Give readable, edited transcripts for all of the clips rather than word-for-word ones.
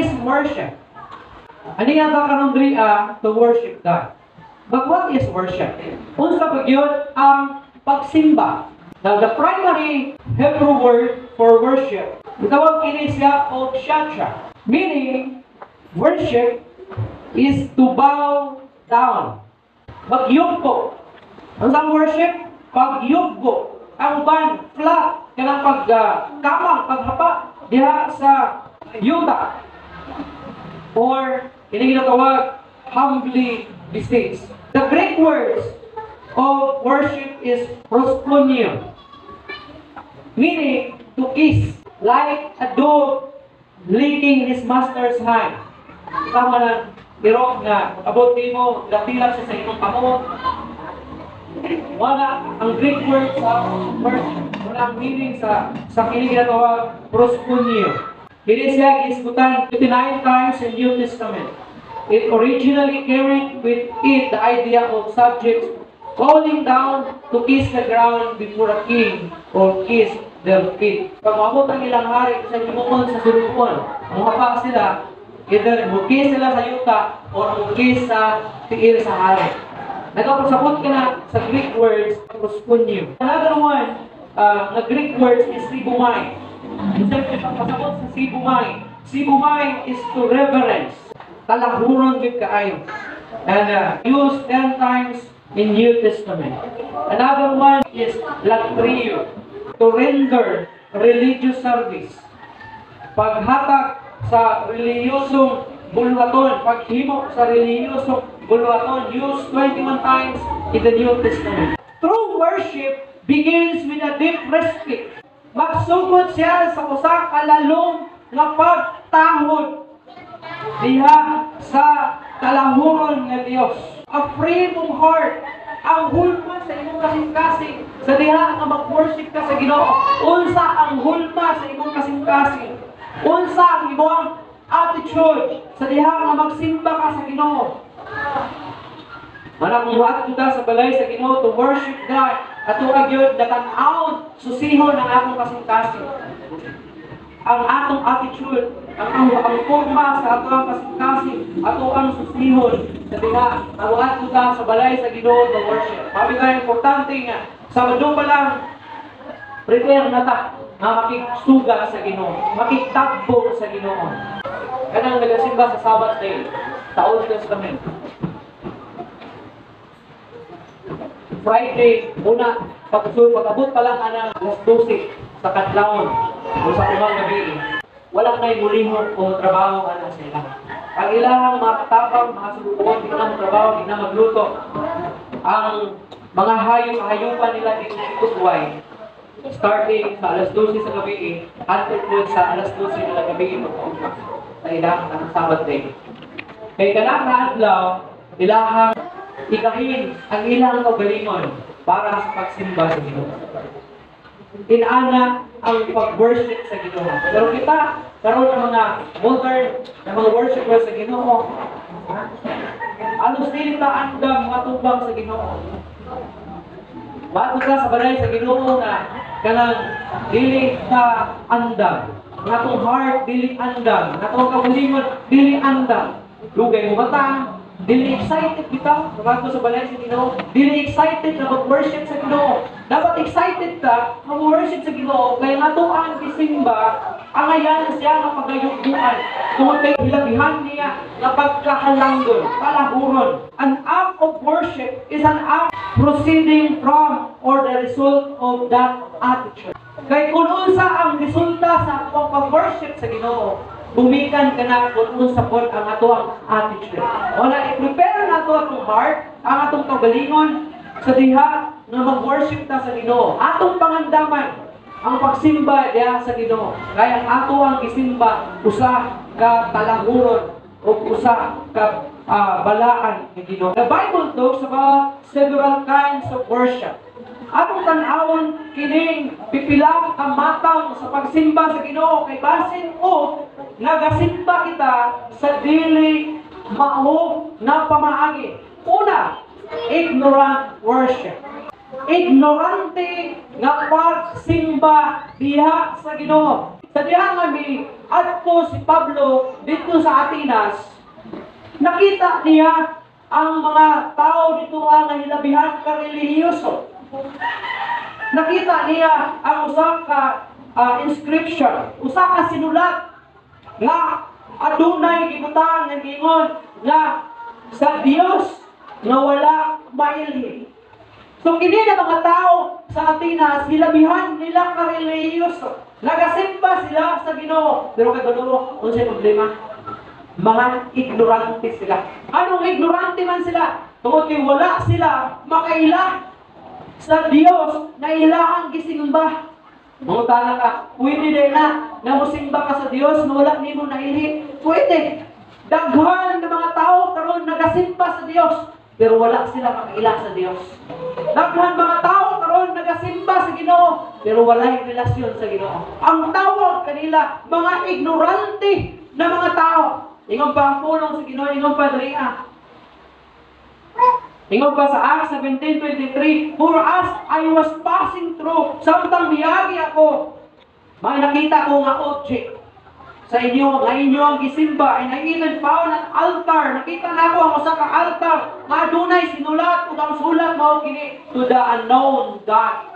is worship? Ano nga ba karong to worship God? But what is worship? Unsa pa gyud ang pagsimba? Now, the primary Hebrew word for worship, itawag kini siya og shacha. Meaning, worship is to bow down. Magyugbo. Ang sa worship, pagyugbo. Ang uban, flat, kanang pagkamang, paghapa, diha sa yuta. Or, kini ginatawag, humbly beseech. The Greek words of worship is proskuneo, meaning to kiss, like a dog licking his master's hand. Tama na, irok na, abot mo, dapilan siya sa inyong kamot. Wala, ang Greek word sa worship, wala ang meaning sa kini ginatawag proskuneo. Kini siya gisgutan 59 times in New Testament. It originally carried with it the idea of subjects falling down to kiss the ground before a king or kiss their feet. Pag maabot ang ilang hari sa himuon sa sulupon, muhapa sila, either mukis sila sa yuta or mukis sa tiil sa hari. Nagpapasabot ka na sa Greek words, proskuneo. Another one, na Greek words is sibumai. Siyempre, pagpasabot sa sibumai. Sibumai is to reverence. Talahuron with kaayo. And used 10 times in New Testament. Another one is latrio, to render religious service. Paghatak sa reliyosong bulwaton, paghimo sa reliyosong bulwaton, used 21 times in the New Testament. True worship begins with a deep respect. Magsugod siya sa usa ka lalong nga pagtahod diha sa kalahuron nga Dios. A free mong heart, ang hulma sa imong kasing-kasing sa diha nga mag-worship ka sa Ginoo. Unsa ang hulma sa imong kasing-kasing? Unsa ang imong attitude sa diha nga magsimba ka sa Ginoo? Manang muhat kita sa balay sa Ginoo to worship God at tuagyod natan-aw susihon ang akong kasing-kasing. Ang atong attitude, ang forma sa atong kasing-kasing, ato ang susihon sa diha, maruhat kita sa balay sa Ginoo to worship. Mabi ka importante nga, Sabado pa lang, prepare na ta, nga makiksuga sa Ginoo, makiktakbo sa Ginoo. Kanang nagasimba sa Sabbath day, sa Old Testament. Friday, una, pag-abot pa lang anang alas 12 sa kadlawon o sa umang gabi, walang may mulihok o trabaho ana sa ilang. Ang ilang mga katapang, mga subukan, di na magtrabaho, di na magluto. Ang mga hayop-hayupan nila dito sa Kusway, starting sa alas 12 sa gabi, until po sa alas 12 na gabi, sa ilang ng Sabbath day. Kaya kanang adlaw, ilahang ikahin ang ilang kaugalingon para sa pagsimba sa Ginoo. Inana ang pag-worship sa Ginoo. Pero kita, karon ng mga modern, ng mga worshipers sa Ginoo, alos dili ta andam mga tubang sa Ginoo. Bago ka sa balay sa Ginoo na kanang dili ta andam. Nga tong heart dili andam, nga tong kaugalingon dili andam. Lugay mo batang, dili excited kita bago sa balay sa Ginoo. Dili excited na mag-worship sa Ginoo. Dapat excited ka mag-worship sa Ginoo kaya nga ito ang isimba ang ayan siya nga pagayugbuan. Tungod kay hilabihan niya na pagkahalanggon, palahuron. An act of worship is an act proceeding from or the result of that attitude. Kaya kung unsa ang resulta sa akong pag-worship sa Ginoo, bumikan ka na kung unsa pod ang atoang attitude. Wala, i-prepare na ito atong heart, ang atong kagalingon sa diha na mag-worship ta sa Ginoo. Atong pangandaman ang pagsimba diha sa Ginoo. Kaya ang ato ang isimba usa ka talahuron o usa ka balaan ni Ginoo. The Bible talks about several kinds of worship. Atong tan-awon kining pipila ka matang sa pagsimba sa Ginoo kay basin o nagasimba kita sa dili mao na pamaagi. Una, ignorant worship. Ignorante nga pagsimba diha sa Ginoo. sa diha nga mi adto si Pablo dito sa Atenas, nakita niya ang mga tao dito nga hilabihan ka relihiyoso. Nakita niya ang usa ka inscription, usa ka sinulat nga adunay gibutang nga gingon nga sa Dios nga wala mailhi. So kini na mga tao sa Atenas, hilabihan nila ka relihiyoso. Nagasimba sila sa Ginoo, pero kadto unsay problema? Mga ignorante sila. Anong ignorante man sila? Tungod kay wala sila makaila sa Dios na ilahang gisimba. Mangutana ka, pwede din na musimba ka sa Dios na wala nimo naili? Pwede. Daghan ng mga tao karon nagasimba sa Dios, pero wala sila makaila sa Dios. Daghan mga tao karon nagasimba sa Ginoo, pero wala relasyon sa Ginoo. Ang tawag kanila mga ignorante na mga tao. Ingon pa ang pulong sa Ginoo, ingon pa diriha. Ingon pa sa Acts 17:23, for as I was passing through, samtang miyagi ako, may nakita ko nga object sa inyo, nga inyo ang gisimba, and I even found an altar. Nakita na ako ang usa ka altar, nga adunay sinulat, ug ang sulat mao kini, to the unknown God.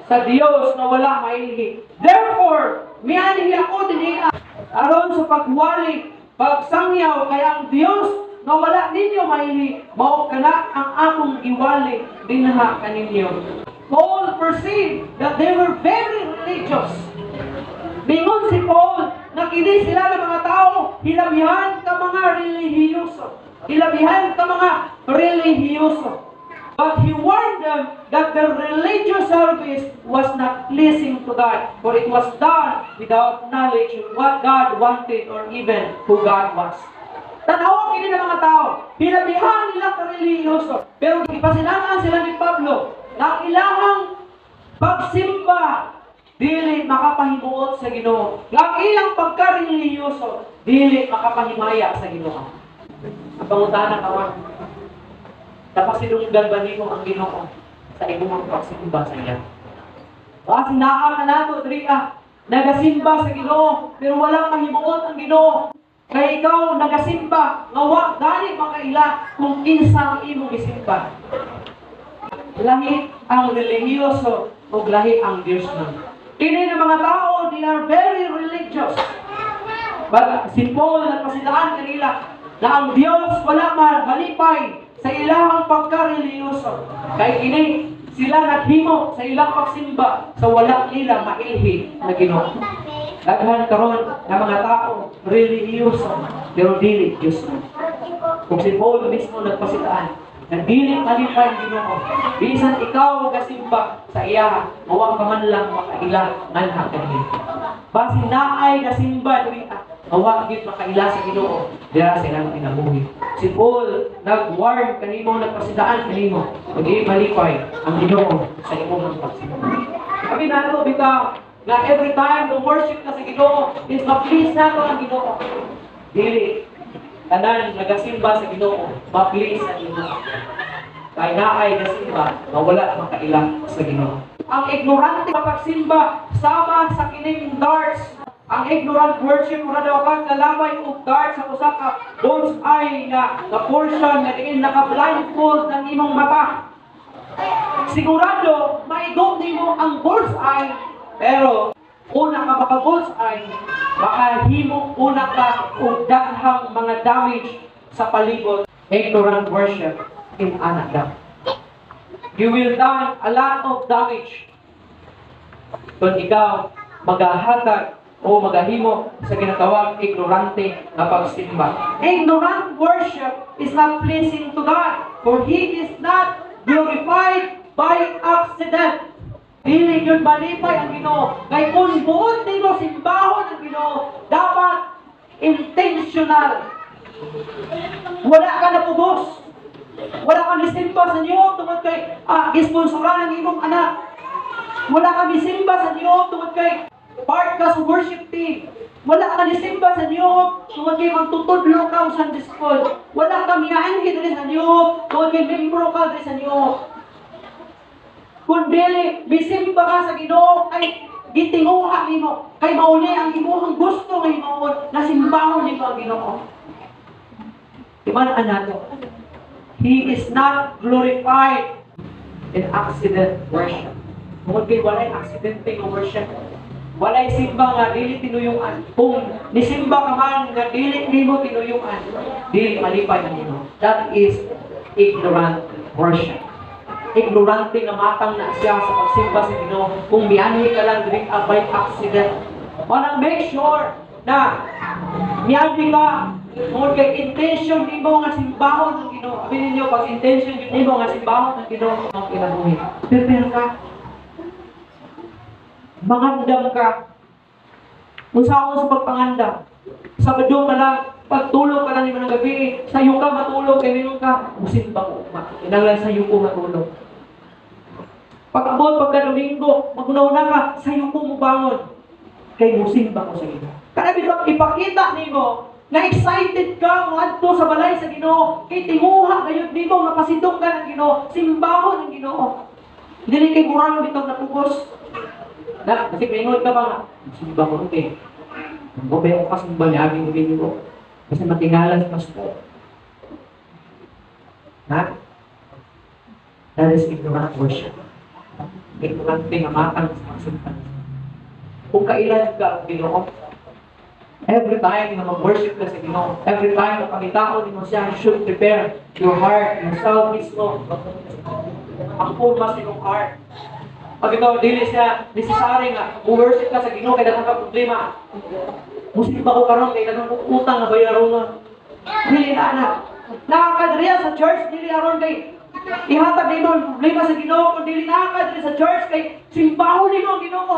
Sa Dios na wala mailhi. Therefore, mianhi ako dinhi aron sa pagwali, pagsangyaw kay ang Dios nga wala ninyo maili, mao kana ang akong iwali dinha kaninyo. Paul perceived that they were very religious. Mingon si Paul, na kini sila ng mga tao, hilabihan ka mga relihiyoso. Hilabihan ka mga relihiyoso. But he warned them that their religious service was not pleasing to God, for it was done without knowledge of what God wanted or even who God was. Tanawa kini ng mga tao, hilabihan nila ka relihiyoso, pero ipasilangan sila ni Pablo na ilahang pagsimba dili makapahimuot sa Ginoo. Ang ilang pagka-relihiyoso dili makapahimaya sa Ginoo. Ang pangutana ka man, napasilunggan ba nimo ang Ginoo sa imong pagsimba sa iya? Kasi naa ka nato diriya, nagasimba sa Ginoo, pero walang mahimuot ang Ginoo. Kaya ikaw nagasimba, nga wa gani makaila kung kinsang imong gisimba. Lahi ang relihiyoso o lahi ang Dios man. Kini ng mga tao, they are very religious. But si Paul nagpasilaan kanila na ang Dios wala malipay sa ilang pagka-reliyoso. Kaya kini sila naghimo sa ilang pagsimba sa wala nila mailhi na Ginoo. Daghan karon ng mga tao relihiyoso pero dili Dios man. Kung si Paul mismo nagpasitaan na dili malipay ang Ginoo, bisan ikaw gasimba sa iya, mawag ka man lang makaila nganha kanhi. Basin naay gasimba diri mawag gid makaila sa Ginoo, dira sa ilang kinabuhi. Si Paul nag-warn kanimo, nagpasitaan kanimo, ug malipay ang Ginoo sa imong pagsimba. Kami nato bitaw na every time the worship ka sa Ginoo is ma-please nato ang Ginoo. Dili tanan nagasimba sa Ginoo, ma-please ang Ginoo. Kaya naay gasimba, mawala makaila sa Ginoo. Ang ignorante pagsimba sama sa kining darts. Ang ignorant worship mura daw kang kalabay og darts sa usa ka bull's eye na portion na diin naka-blindfold ng imong mata. Sigurado maigo nimo ang bull's eye, pero una ka maka-bull's eye, makahimo una ka og daghang mga damage sa palibot. Ignorant worship in another. You will done a lot of damage kung ikaw maghahatag o magahimo sa ginatawag ignorante na pagsimba. Ignorant worship is not pleasing to God, for He is not glorified by accident. Dili yun malipay ang Ginoo. Kay kung buod nimo simbahon ang Ginoo, dapat intentional. Wala ka na pubos. Wala ka misimba sa Diyo tungod kay gisponsoran ang imong anak. Wala ka misimba sa Diyo tungod kay part ka sa worship team. Wala ka misimba sa Diyo tungod kay magtutudlo ka sa Sunday school. Wala ka miyaanhi diri sa Diyo tungod kay membro ka diri sa Diyo. Kung dili misimba ka sa Ginoo ay gitinguha nimo. Kay mao ni ang imong gusto nga himuon, na simbahon nimo ang Ginoo. Iman nato. He is not glorified in accident worship. Kung walay accidente nga worship, walay simba nga dili tinuyuan. Kung nisimba ka man nga dili nimo tinuyuan, dili malipay na nimo. That is ignorant worship. Ignorante nga matang na siya sa pagsimba sa Ginoo. Kung mianhi ka lang dili by accident. Wanang make sure na mianhi ka kung kay intention nimo nga simbahon ng Ginoo. Sabi ninyo, pag intention nimo nga simbahon ng Ginoo ang kinabuhi. Prepare ka. Mangandam ka. Usaon sa pagpangandam. Sabado ka lang, pagtulog ka lang nimo ng gabi, sayo ka matulog, kay minun ka, musimba ko. Inanglan sayo ko matulog. Pag-abot, pagka-Domingo, magunaw-na ka, sayo ko mubangon. Kay musimba ko sa Ginoo. Kaya bitang ipakita nimo na excited ka ngadto sa balay sa Ginoo. Kay tinguha gayud nimo mapasindong ka ng Ginoo, simbahon ng Ginoo. Dili kay murang bitong napugos. Na, kasi pingon ka ba nga? Simba ko okay. Mo ba yung kasimba niya aming Ginoo? Kasi matingalan sa pastor. Ha? That is ignorant worship. Ignorant nga matang sa pagsimba. Kung kailan ka ang Ginoo, every time na mag-worship ka sa Ginoo, every time na pagitaon mo siya, you should prepare your heart, yourself mismo. Ang pulma sa iyong heart. Pag ito, dili siya necessary nga, worship ka sa Ginoo, kaya dagang ka problema. Musimba ko karon kay dagang utang na bayaron nga. Dili na anak. Nakakadriya sa church, dili aron kay ihatag nimo ang problema sa Ginoo, kung dili nakakadriya sa church kay simbahon nimo ang Ginoo.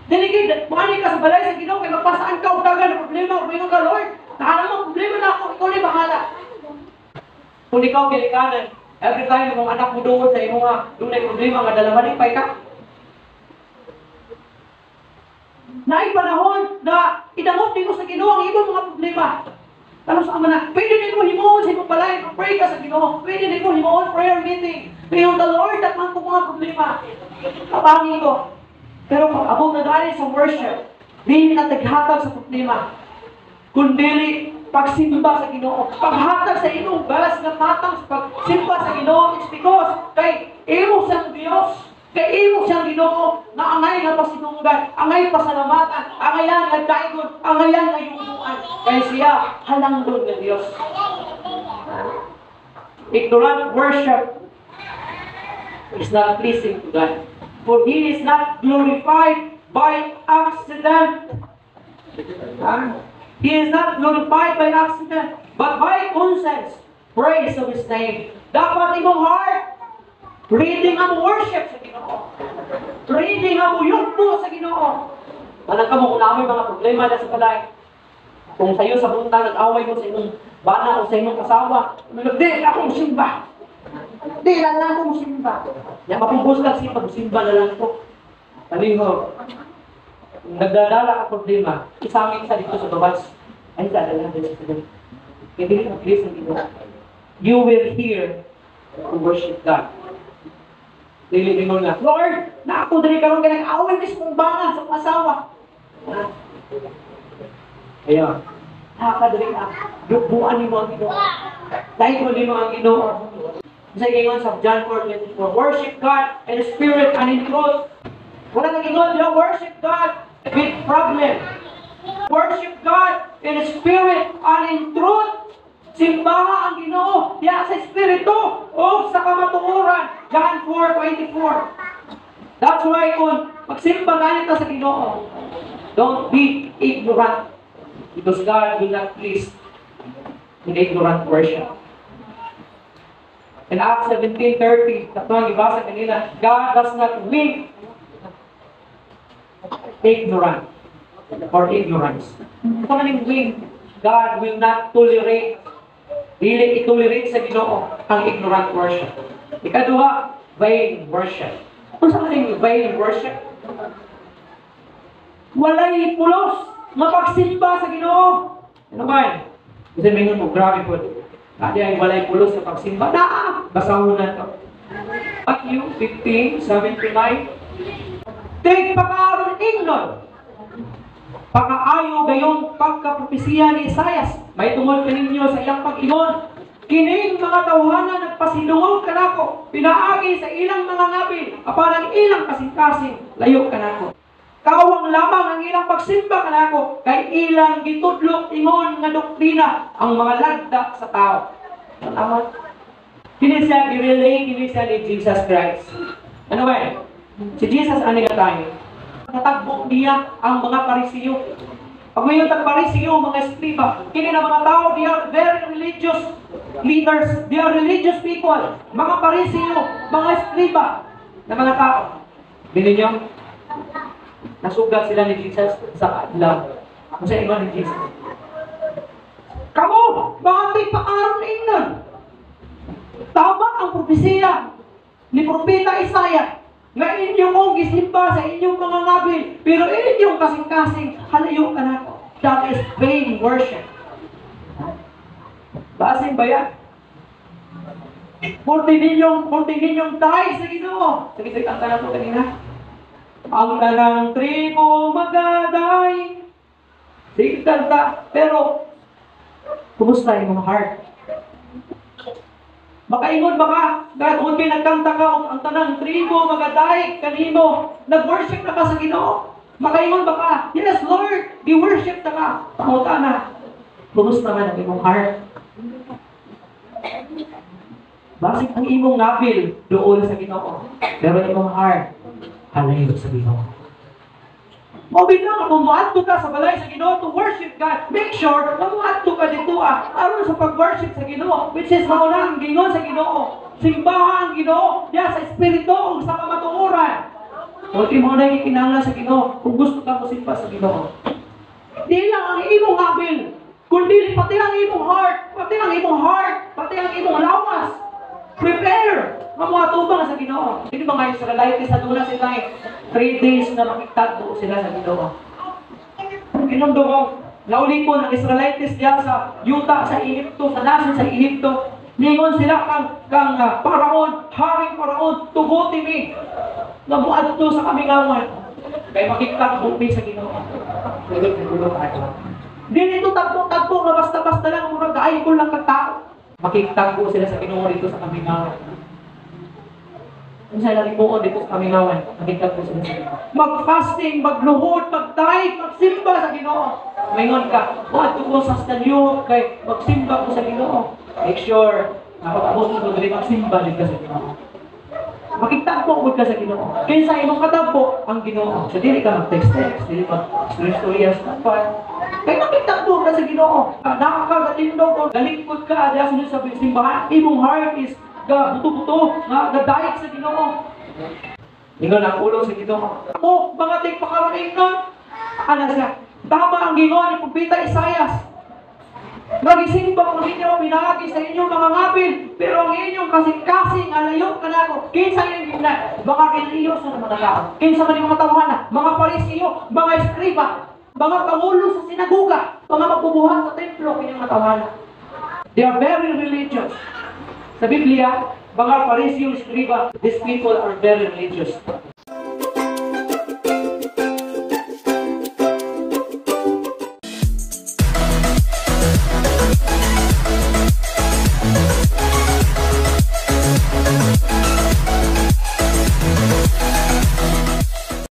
Dili kay mani ka sa balay sa Ginoo kay magpasaan ka og dagan na problema ug mingon ka Lord. Naala mo problema na ako, ikaw ni bahala. Kung ikaw kilikanan, every time kung anak mo doon sa imo nga dunay problema nga dalaman pay ka. Naay panahon na idamot nimo sa Ginoo ang imong mga problema. Tapos ang mana, pwede nimo himuon sa imong balay, pray ka sa Ginoo. Pwede nimo himuon prayer meeting. Ngayon the Lord at man mga problema. Kapangi ko. Pero pag abot na dali sa worship, di na taghatag sa problema. Kundi pagsimba sa Ginoo. Paghatag sa imong balas nga matang sa pagsimba sa Ginoo, it's because kay imo siyang Dios, kay imo siyang Ginoo na angay nga pasinunggan, angay pasalamatan, angayan nga dayon, angayan nga yumuan. Kay siya halangdon ng Dios. Ignorant worship is not pleasing to God. For He is not glorified by accident. He is not glorified by accident, but by conscience. Praise of His name. Dapat imong heart, reading ang worship sa Ginoo. Reading ang uyugbo sa Ginoo. Manang ka mo kung namin mga problema na sa balay. Kung sa'yo sa buntang nag-away mo sa imong bana o sa imong kasawa, di akong simba. Di lang akong simba. Yan, mapubos lang siya pag-simba na lang ko. Taliho, kung nagdadala ka problema, isangin sa dito sa babas, ay dadala din sa dito. Hindi mo please ang Ginoo. You will hear to worship God. Dili mo lang, Lord, na ako dali karon kay nag-away mismong bana sa asawa. Ayun. Nakakadali ka. Dubuan ni mo ang Ginoo. Dahil mo ni mo ang Ginoo. Sa ingon sa John 4:24, worship God in spirit and in truth. Wala nang ingon, worship God with problem. Worship God in spirit and in truth. Simbaha ang Ginoo diya sa espiritu o sa kamatuoran. John 4:24. That's why kung magsimba ganit ka sa Ginoo, don't be ignorant. Because God will not please in ignorant worship. In Acts 17:30, katong ibasa kanina, God does not wink ignorant or ignorance. Ito maning wink, God will not tolerate. Dili itolerate sa Ginoo ang ignorant worship. Ikaduha, vain worship. Kung sa maning vain worship, walay pulos nga pagsimba sa Ginoo. Ano ba? Kasi mingon mo, grabe po. Kaya ay walay pulos sa pagsimba. Basahon na ito. Matthew 15:7-9. Tig pagkaaron ingnon. Pakaayo gayong pagkapropesiya ni Isaias. May tungod kaninyo sa iyang pag-ingon. Kining mga tawhanan nagpasilungog kanako, pinaagi sa ilang mga ngabil, apan ang ilang kasing-kasing, layo kanako. Kawang lamang ang ilang pagsimba kanako, kay ilang gitudlok ingon nga doktrina ang mga lagda sa tao. Salamat. Kini siya i-relate, kini siya ni Jesus Christ. Ano ba? Si Jesus ano nga tayo? Natagbo niya ang mga Parisiyo. Pag may yung Parisiyo, mga eskriba, kini na mga tao, they are very religious leaders, they are religious people. Mga Parisiyo, mga eskriba, na mga tao. Bilhin niyo, nasugat sila ni Jesus sa adlaw. Kung sa iba ni Jesus. Kamu, mga tigpaaron ingnon. Tama ang propesiya ni Propeta Isaiah na inyong mong gisimba sa inyong mga ngabil, pero inyong kasing-kasing halayo ka na. That is vain worship. Basin ba yan? Kunti ninyong tayo sa Ginoo. Sige, ang tanong ko kanina. Ang tanang tribo magaday. Sige, kanta. Pero, kumusta yung mga heart? Makaingon ba ka? Kahit kung pinagkanta ka, ang tanang tribo, magaday, kanino, nag-worship na ka sa Ginoo. Makaingon ba ka? Yes, Lord, di-worship na ka. Panguta na. Kumusta man ang imong heart? Basig ang imong nabil doon sa Ginoo. Pero imong heart, halayo sa Ginoo. Mabit lang, kung muadto ka sa balay sa Ginoo to worship God, make sure na muadto ka dito aron sa pag-worship sa Ginoo, which is mauna ang gingon sa Ginoo. Simbahan ang Ginoo, diya sa Espiritu ug sa kamatuoran. Kunti mo na ikinahanglan sa Ginoo kung gusto ka mo simba sa Ginoo. Di lang ang imong habil, kundi pati ang imong heart, pati ang imong lawas. Prepare! Mga mga tubang sa Ginoo. Hindi ba mga Israelites sa dula sila 3 days na makitagbo sila sa Ginoo. Inom doon, naulipon ang Israelites diya sa yuta sa Ehipto, sa nasin sa Ehipto. Ningon sila kang Paraon, haring Paraon, tuguti mi. Nabuad to sa kamingawan. Kaya makitagbo mi sa Ginoo. Hindi ito tagpo-tagpo na basta-basta lang, murag kaayko lang kagtao. Makikitagpo sila sa Ginoo dito sa kamingawan. Kung sila limuon dito sa kamingawan, makikitagpo sila sa Ginoo. Mag-fasting, magluhod, magtay, magsimba sa Ginoo. Maingon ka, buhat ko sa stanyo, kay magsimba ko sa Ginoo. Make sure, nakapagabot mo dali magsimba dito sa Ginoo. Makitagpo ko ka sa Ginoo. Kaya sa imong katagpo, ang Ginoo. So, dili ka mag-text-text, dili mag-story-storyas na pa. Kaya makitagpo ka sa Ginoo. Nakakagatindog o galingkod ka, diya sunod sa simbahan, imong heart is buto-buto, gadayik sa Ginoo. Ingon ang ulo sa Ginoo. Ako, mga tigpakaroon nun. Ano siya? Tama ang gingon ni Propeta Isaias. Magisimba ko ninyo, pinahagi sa inyong mga ngapil, pero ang inyong kasing-kasing, alayo ka na ako. Kinsa yung gina, baka kinaiyo sa mga tao. Kinsa man yung mga tawahan, mga Parisiyo, mga eskriba, mga pangulo sa sinaguga, mga magbubuhat sa templo, kanyang mga tawahan. They are very religious. Sa Biblia, mga Parisiyo, eskriba, these people are very religious.